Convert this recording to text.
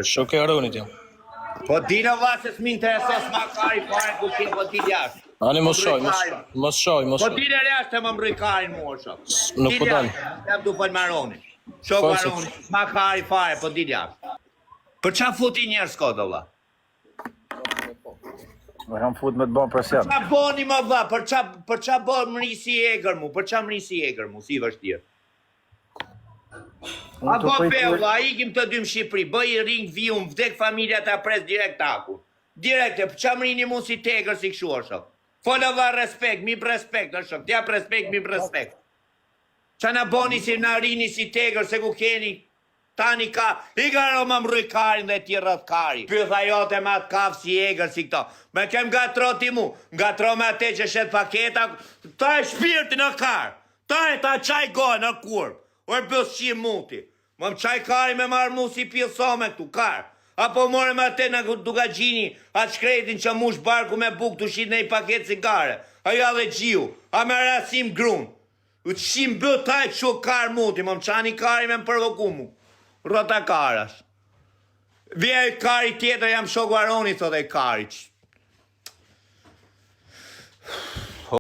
Shoku i Aronit jam. Po dina valla se m'in interesos ma kari fare ku ti po ti jashtë. Ani mos shoj. Po dina jashtë më mbroj karin mua shoq. Nuk po dal. Jam du fal Maroni. Shoku Aroni, ma kari fare po ti jashtë. Për çfarë futi njerëz kod valla? Më kam fut me të bon presion. Qa boni më vlla, për qa bon më risi egër mu, për qa më risi egër mu, si vështirë. A bo pe vlla, ikim të dy në Shqipëri, bëj i ring vium, vdek familja ta pres direkt aku. Direkte, për qa më rini mu si tegër si këshu o shok. Fola vlla respekt, mi respekt o shok, t'jap respekt, mi respekt. Qa na boni si na rini si tegër, se ku keni, tani ka, i ka roma më rruj karin dhe ti rrët kari. Pytha jote ma të kafë si egër si këto. Me kem gatro ti mu, gatro me ate që shet paketa, ta e shpirti në karë, ta qaj gojë në kurë, o e bësë qi muti. Më më qaj kari me marë mu si pjësome këtu, karë. Apo more me ate në duka gjini, atë shkretin që mush barku me buk të shit në i paket cigare. Aja dhe gjiu, a me rasim grun. U të shim bë taj që karë muti, më më qani kari me më përvoku mu. Rota karash. Vje kari tjetër jam shoku Aroni, thot e kari.